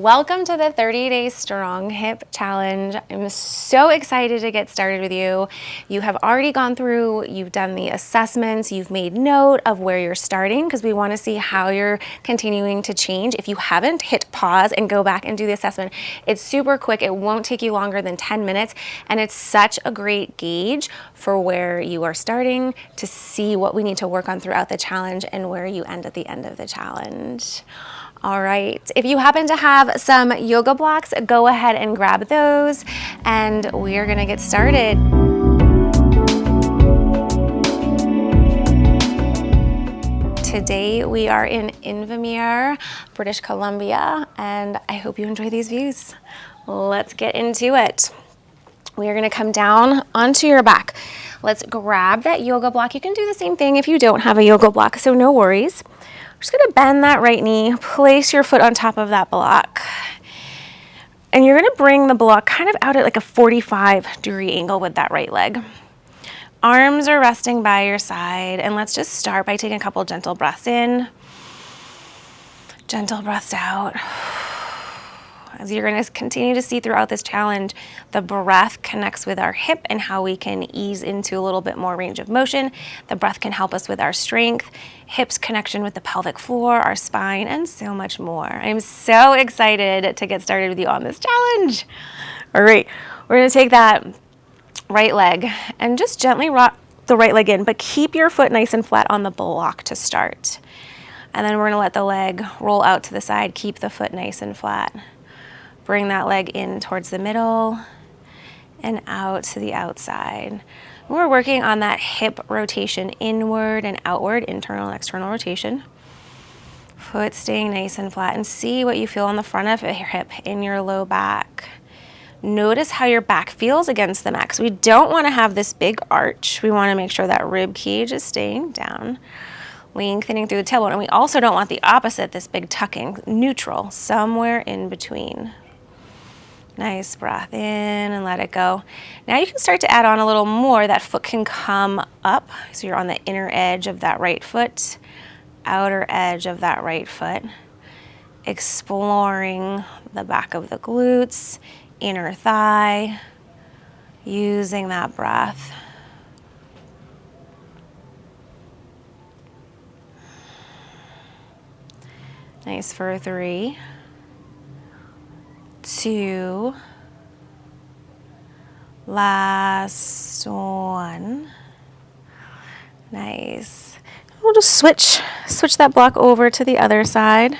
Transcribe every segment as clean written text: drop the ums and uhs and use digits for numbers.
Welcome to the 30-day strong hip challenge. I'm so excited to get started with you. You have already gone through, you've done the assessments, you've made note of where you're starting because we want to see how you're continuing to change. If you haven't, hit pause and go back and do the assessment. It's super quick. It won't take you longer than 10 minutes, and it's such a great gauge for where you are starting to see what we need to work on throughout the challenge and where you end at the end of the challenge. All right, if you happen to have some yoga blocks, go ahead and grab those, and we are gonna get started. Today we are in Invermere, British Columbia, and I hope you enjoy these views. Let's get into it. We are gonna come down onto your back. Let's grab that yoga block. You can do the same thing if you don't have a yoga block, so no worries. We're just gonna bend that right knee, place your foot on top of that block. And you're gonna bring the block kind of out at like a 45-degree angle with that right leg. Arms are resting by your side, and let's just start by taking a couple gentle breaths in, gentle breaths out. As you're going to continue to see throughout this challenge, the breath connects with our hip and how we can ease into a little bit more range of motion. The breath can help us with our strength, hips connection with the pelvic floor, our spine, and so much more. I'm so excited to get started with you on this challenge. All right, we're going to take that right leg and just gently rock the right leg in, but keep your foot nice and flat on the block to start. And then we're going to let the leg roll out to the side, keep the foot nice and flat. Bring that leg in towards the middle and out to the outside. We're working on that hip rotation inward and outward, internal and external rotation. Foot staying nice and flat, and see what you feel on the front of your hip in your low back. Notice how your back feels against the mat. We don't want to have this big arch. We want to make sure that rib cage is staying down, lengthening through the tailbone. And we also don't want the opposite, this big tucking, neutral, somewhere in between. Nice breath in and let it go. Now you can start to add on a little more. That foot can come up. So you're on the inner edge of that right foot, outer edge of that right foot. Exploring the back of the glutes, inner thigh, using that breath. Nice for 3, 2, last one. Nice. We'll just switch that block over to the other side.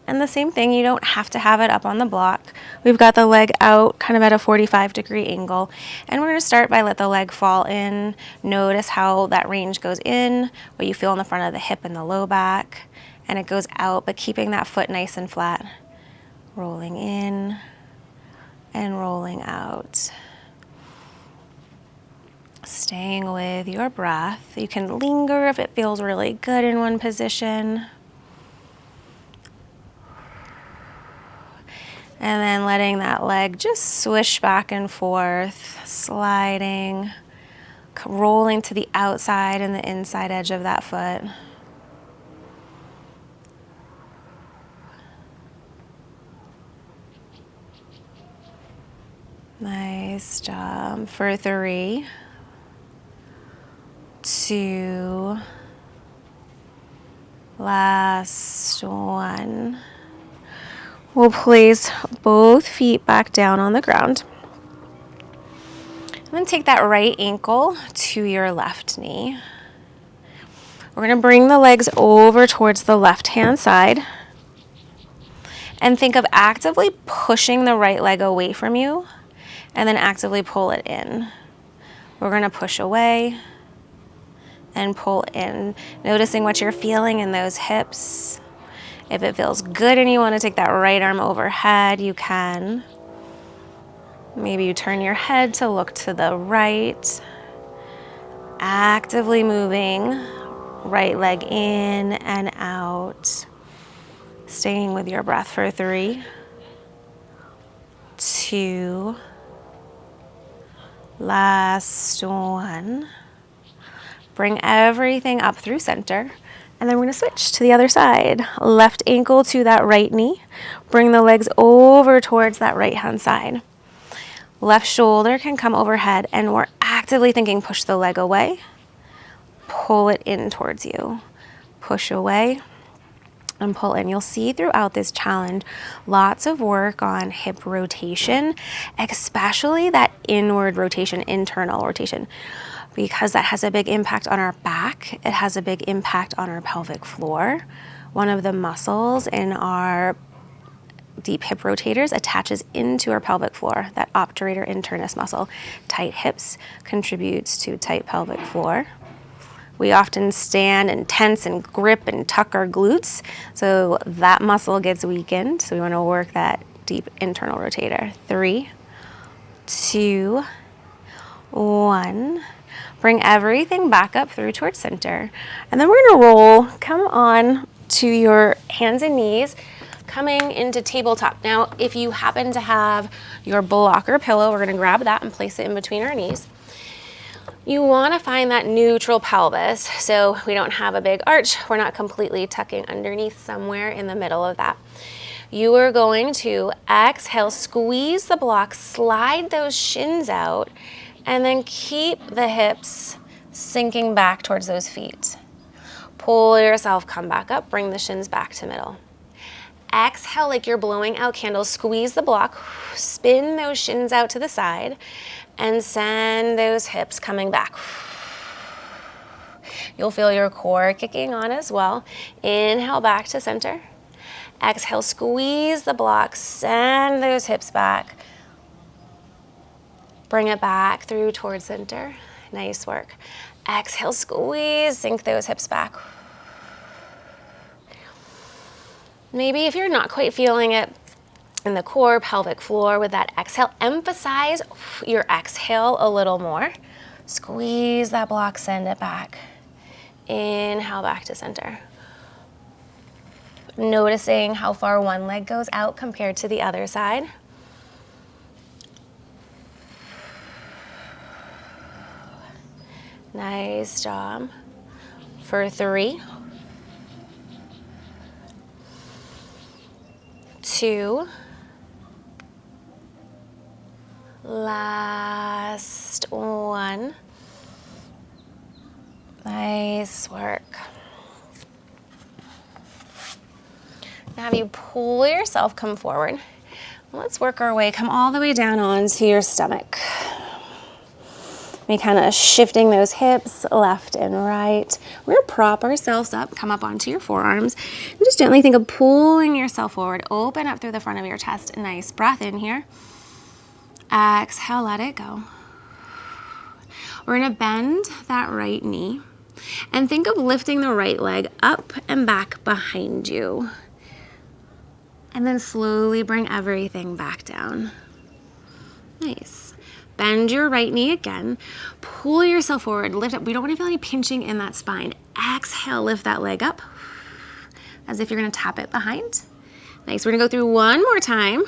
And the same thing, you don't have to have it up on the block. We've got the leg out kind of at a 45-degree angle. And we're gonna start by let the leg fall in. Notice how that range goes in, what you feel in the front of the hip and the low back. And it goes out, but keeping that foot nice and flat. Rolling in and rolling out. Staying with your breath. You can linger if it feels really good in one position. And then letting that leg just swish back and forth, sliding, rolling to the outside and the inside edge of that foot. Nice job. For 3, 2, last one. We'll place both feet back down on the ground. And then take that right ankle to your left knee. We're going to bring the legs over towards the left-hand side. And think of actively pushing the right leg away from you, and then actively pull it in. We're going to push away and pull in, noticing what you're feeling in those hips. If it feels good and you want to take that right arm overhead, you can. Maybe you turn your head to look to the right. Actively moving, right leg in and out. Staying with your breath for 3, 2, last one. Bring everything up through center And then we're gonna switch to the other side. Left ankle to that right knee. Bring the legs over towards that right hand side. Left shoulder can come overhead, and we're actively thinking push the leg away, pull it in towards you. Push away and pull in. You'll see throughout this challenge lots of work on hip rotation, especially that inward rotation, internal rotation, because that has a big impact on our back. It has a big impact on our pelvic floor. One of the muscles in our deep hip rotators attaches into our pelvic floor, that obturator internus muscle. Tight hips contributes to tight pelvic floor. We often stand and tense and grip and tuck our glutes, so that muscle gets weakened. So we want to work that deep internal rotator. 3, 2, 1. Bring everything back up through towards center. And then we're gonna roll, come on to your hands and knees, coming into tabletop. Now, if you happen to have your blocker pillow, we're gonna grab that and place it in between our knees. You wanna find that neutral pelvis, so we don't have a big arch, we're not completely tucking underneath, somewhere in the middle of that. You are going to exhale, squeeze the block, slide those shins out, and then keep the hips sinking back towards those feet. Pull yourself, come back up, bring the shins back to middle. Exhale like you're blowing out candles, squeeze the block, spin those shins out to the side, and send those hips coming back. You'll feel your core kicking on as well. Inhale back to center. Exhale, squeeze the block, send those hips back. Bring it back through towards center. Nice work. Exhale, squeeze, sink those hips back. Maybe if you're not quite feeling it in the core, pelvic floor with that exhale, emphasize your exhale a little more. Squeeze that block, send it back. Inhale back to center. Noticing how far one leg goes out compared to the other side. Nice job. For 3, 2, last 1. Nice work. Now have you pull yourself, come forward. Let's work our way, come all the way down onto your stomach. Maybe kind of shifting those hips left and right. We're gonna prop ourselves up, come up onto your forearms, and just gently think of pulling yourself forward. Open up through the front of your chest. Nice breath in here. Exhale, let it go. We're gonna bend that right knee and think of lifting the right leg up and back behind you. And then slowly bring everything back down. Nice. Bend your right knee again. Pull yourself forward, lift up. We don't want to feel any pinching in that spine. Exhale, lift that leg up as if you're gonna tap it behind. Nice, we're gonna go through one more time,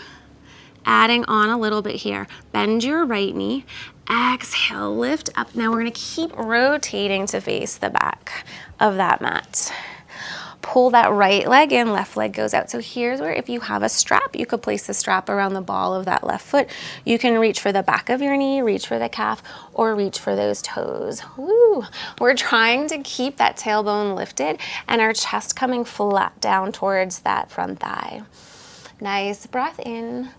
adding on a little bit here. Bend your right knee. Exhale, lift up. Now we're gonna keep rotating to face the back of that mat. Pull that right leg in, left leg goes out. So here's where if you have a strap, you could place the strap around the ball of that left foot. You can reach for the back of your knee, reach for the calf, or reach for those toes. Woo. We're trying to keep that tailbone lifted and our chest coming flat down towards that front thigh. Nice breath in.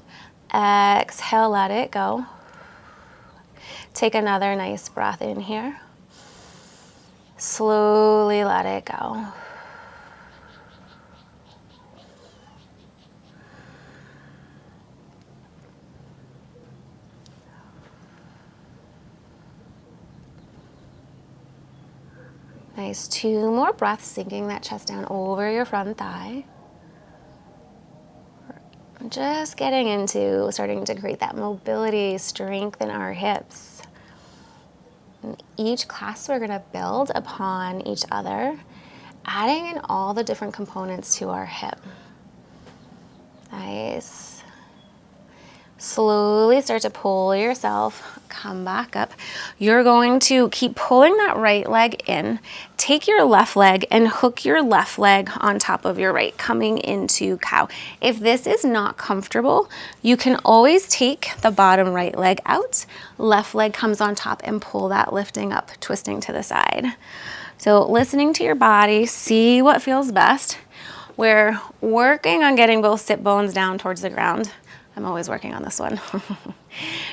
Exhale, let it go. Take another nice breath in here. Slowly let it go. Nice, 2 more breaths, sinking that chest down over your front thigh. Just getting into starting to create that mobility, strengthen our hips. In each class, we're gonna build upon each other, adding in all the different components to our hip. Nice. Slowly start to pull yourself, come back up. You're going to keep pulling that right leg in. Take your left leg and hook your left leg on top of your right, coming into cow. If this is not comfortable, you can always take the bottom right leg out, left leg comes on top and pull that lifting up, twisting to the side. So listening to your body, see what feels best. We're working on getting both sit bones down towards the ground. I'm always working on this one.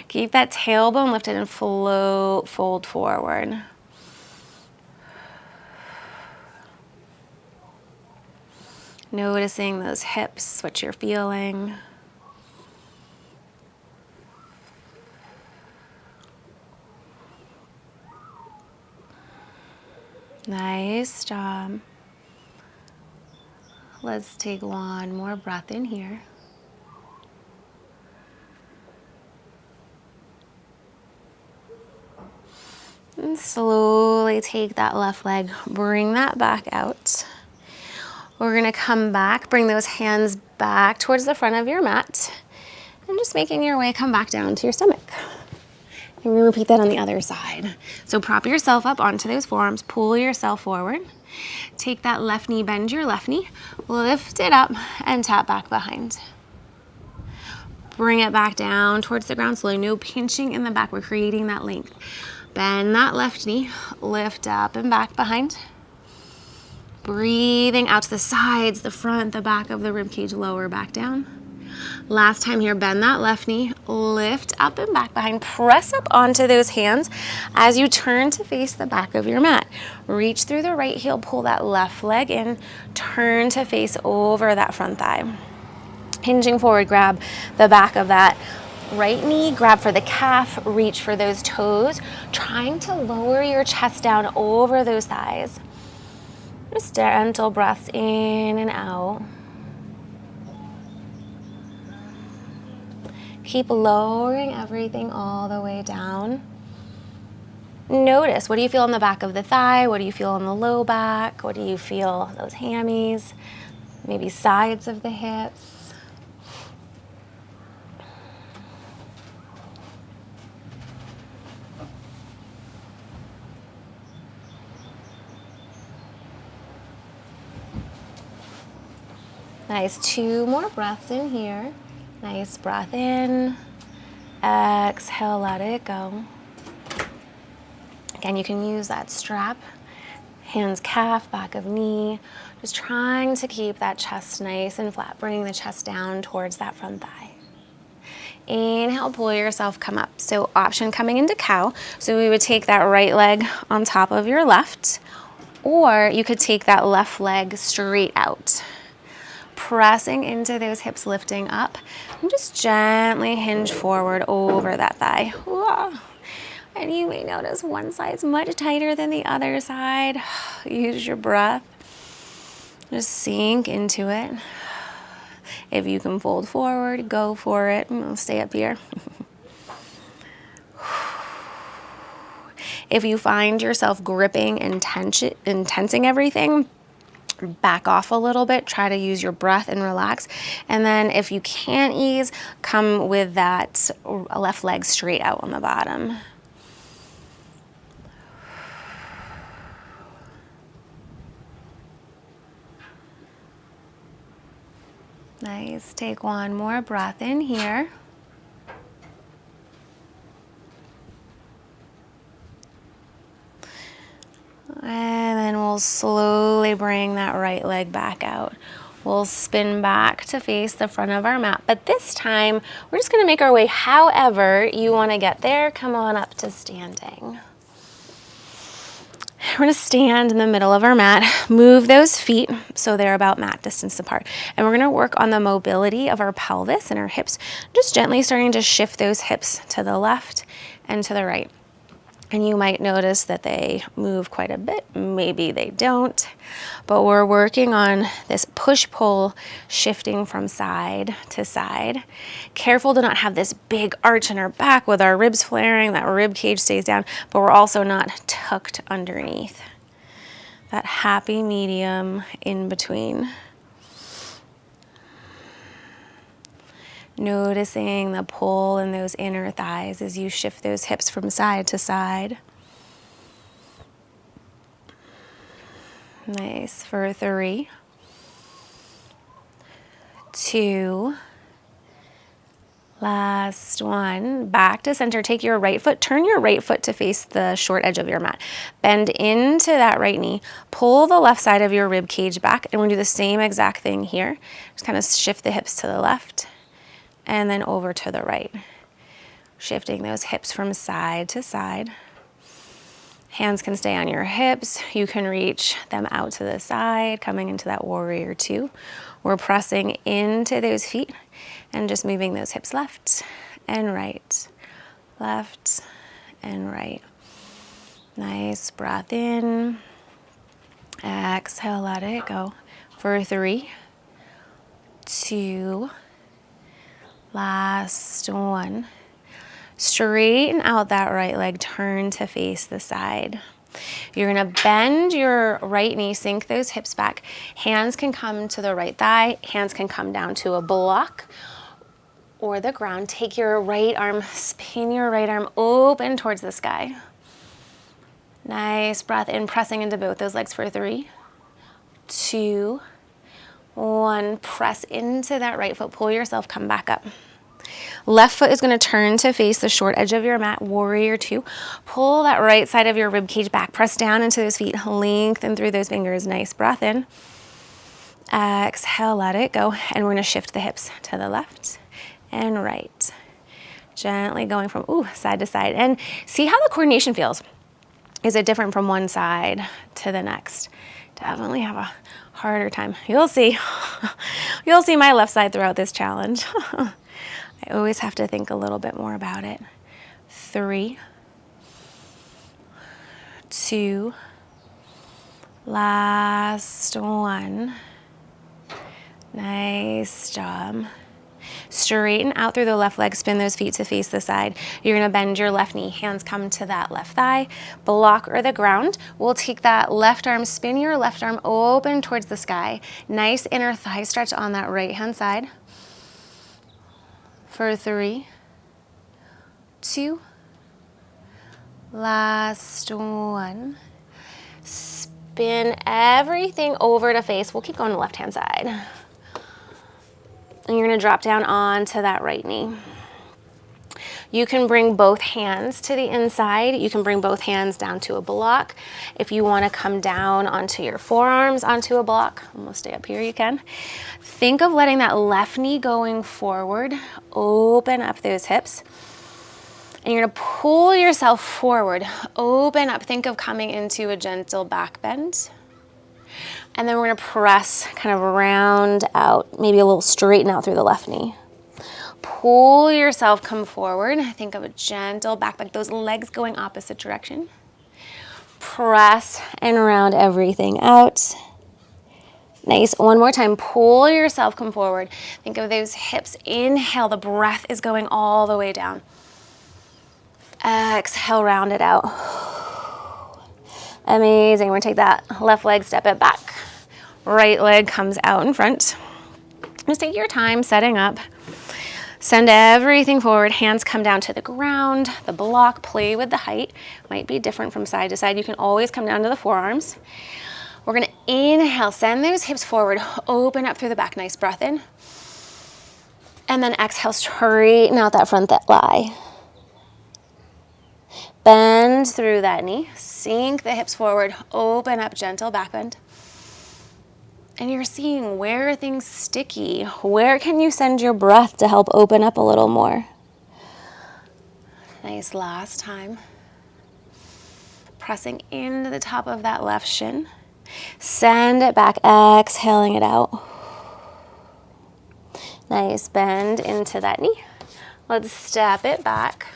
Keep that tailbone lifted and float, fold forward. Noticing those hips, what you're feeling. Nice job. Let's take one more breath in here. And slowly take that left leg, bring that back out. We're gonna come back, bring those hands back towards the front of your mat, and just making your way, come back down to your stomach. And we're gonna repeat that on the other side. So prop yourself up onto those forearms, pull yourself forward. Take that left knee, bend your left knee, lift it up, and tap back behind. Bring it back down towards the ground slowly, no pinching in the back, we're creating that length. Bend that left knee, lift up and back behind. Breathing out to the sides, the front, the back of the rib cage, lower back down. Last time here, bend that left knee, lift up and back behind, press up onto those hands as you turn to face the back of your mat. Reach through the right heel, pull that left leg in, turn to face over that front thigh. Hinging forward, grab the back of that right knee, grab for the calf, reach for those toes, trying to lower your chest down over those thighs. Just gentle breaths in and out. Keep lowering everything all the way down. Notice, what do you feel in the back of the thigh? What do you feel in the low back? What do you feel, those hammies? Maybe sides of the hips. Nice, 2 more breaths in here. Nice breath in, exhale, let it go. Again, you can use that strap, hands, calf, back of knee, just trying to keep that chest nice and flat, bringing the chest down towards that front thigh. Inhale, pull yourself, come up. So option coming into cow. So we would take that right leg on top of your left, or you could take that left leg straight out. Pressing into those hips, lifting up, and just gently hinge forward over that thigh. And you may notice one side's much tighter than the other side. Use your breath. Just sink into it. If you can fold forward, go for it. I'll stay up here. If you find yourself gripping and tensing everything, back off a little bit, try to use your breath and relax. And then if you can't ease, come with that left leg straight out on the bottom. Nice, take one more breath in here. And then we'll slowly bring that right leg back out. We'll spin back to face the front of our mat, but this time we're just gonna make our way however you wanna get there. Come on up to standing. We're gonna stand in the middle of our mat, move those feet so they're about mat distance apart. And we're gonna work on the mobility of our pelvis and our hips, just gently starting to shift those hips to the left and to the right. And you might notice that they move quite a bit, maybe they don't, but we're working on this push-pull, shifting from side to side. Careful to not have this big arch in our back with our ribs flaring, that rib cage stays down, but we're also not tucked underneath. That happy medium in between. Noticing the pull in those inner thighs as you shift those hips from side to side. Nice. For 3, 2, last one. Back to center. Take your right foot, turn your right foot to face the short edge of your mat. Bend into that right knee. Pull the left side of your rib cage back, and we're gonna do the same exact thing here. Just kind of shift the hips to the left and then over to the right. Shifting those hips from side to side. Hands can stay on your hips. You can reach them out to the side, coming into that warrior 2. We're pressing into those feet and just moving those hips left and right, left and right. Nice breath in. Exhale, let it go. For 3, 2, last one. Straighten out that right leg, turn to face the side. You're gonna bend your right knee, sink those hips back. Hands can come to the right thigh, hands can come down to a block or the ground. Take your right arm, spin your right arm open towards the sky. Nice breath in, pressing into both those legs for 3, 2, 1. Press into that right foot, pull yourself, come back up. Left foot is going to turn to face the short edge of your mat, warrior 2. Pull that right side of your rib cage back, press down into those feet, lengthen through those fingers. Nice breath in. Exhale, let it go. And we're going to shift the hips to the left and right. Gently going from side to side. And see how the coordination feels. Is it different from one side to the next? Definitely have a harder time. You'll see. You'll see my left side throughout this challenge. I always have to think a little bit more about it. 3, 2, last one. Nice job. Straighten out through the left leg, spin those feet to face the side. You're gonna bend your left knee, hands come to that left thigh, block or the ground. We'll take that left arm, spin your left arm open towards the sky. Nice inner thigh stretch on that right hand side. For 3, 2, last one. Spin everything over to face. We'll keep going to the left hand side. And you're gonna drop down onto that right knee. You can bring both hands to the inside. You can bring both hands down to a block. If you wanna come down onto your forearms onto a block, I'm gonna stay up here, you can. Think of letting that left knee going forward. Open up those hips. And you're gonna pull yourself forward. Open up, think of coming into a gentle back bend. And then we're gonna press, kind of round out, maybe a little straighten out through the left knee. Pull yourself, come forward. Think of a gentle back bend, those legs going opposite direction. Press and round everything out. Nice, one more time, pull yourself, come forward. Think of those hips, inhale, the breath is going all the way down. Exhale, round it out. Amazing, we're gonna take that left leg, step it back. Right leg comes out in front. Just take your time setting up. Send everything forward, hands come down to the ground, the block, play with the height. Might be different from side to side. You can always come down to the forearms. We're gonna inhale, send those hips forward, open up through the back, nice breath in. And then exhale, straighten out that front thigh. Bend through that knee, sink the hips forward, open up, gentle back bend. And you're seeing where are things sticky? Where can you send your breath to help open up a little more? Nice, last time. Pressing into the top of that left shin. Send it back, exhaling it out. Nice, bend into that knee. Let's step it back.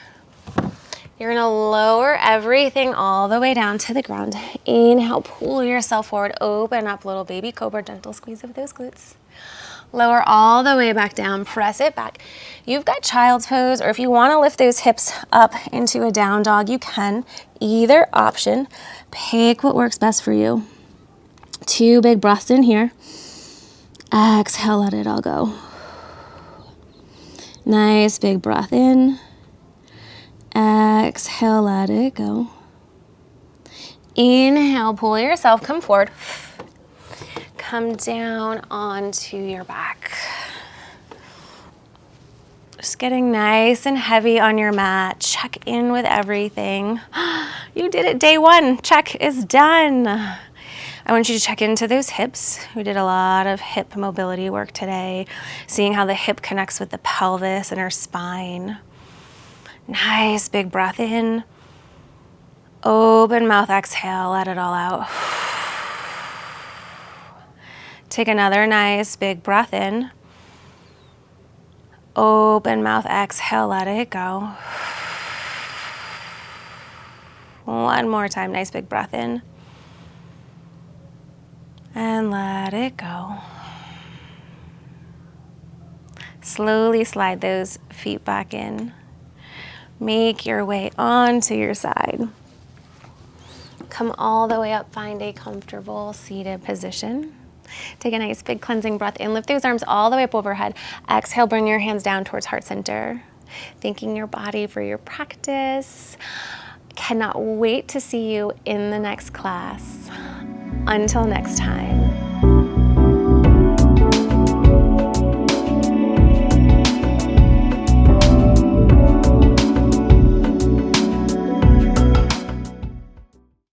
You're gonna lower everything all the way down to the ground. Inhale, pull yourself forward, open up, little baby cobra, gentle squeeze of those glutes. Lower all the way back down, press it back. You've got child's pose, or if you wanna lift those hips up into a down dog, you can. Either option, pick what works best for you. 2 big breaths in here. Exhale, let it all go. Nice big breath in. Exhale, let it go. Inhale, pull yourself, come forward. Come down onto your back. Just getting nice and heavy on your mat. Check in with everything. You did it, day one. Check is done. I want you to check into those hips. We did a lot of hip mobility work today, seeing how the hip connects with the pelvis and our spine. Nice big breath in. Open mouth, exhale, let it all out. Take another nice big breath in. Open mouth, exhale, let it go. One more time, nice big breath in. And let it go. Slowly slide those feet back in. Make your way onto your side. Come all the way up, find a comfortable seated position. Take a nice big cleansing breath in. Lift those arms all the way up overhead. Exhale, bring your hands down towards heart center. Thanking your body for your practice. Cannot wait to see you in the next class. Until next time.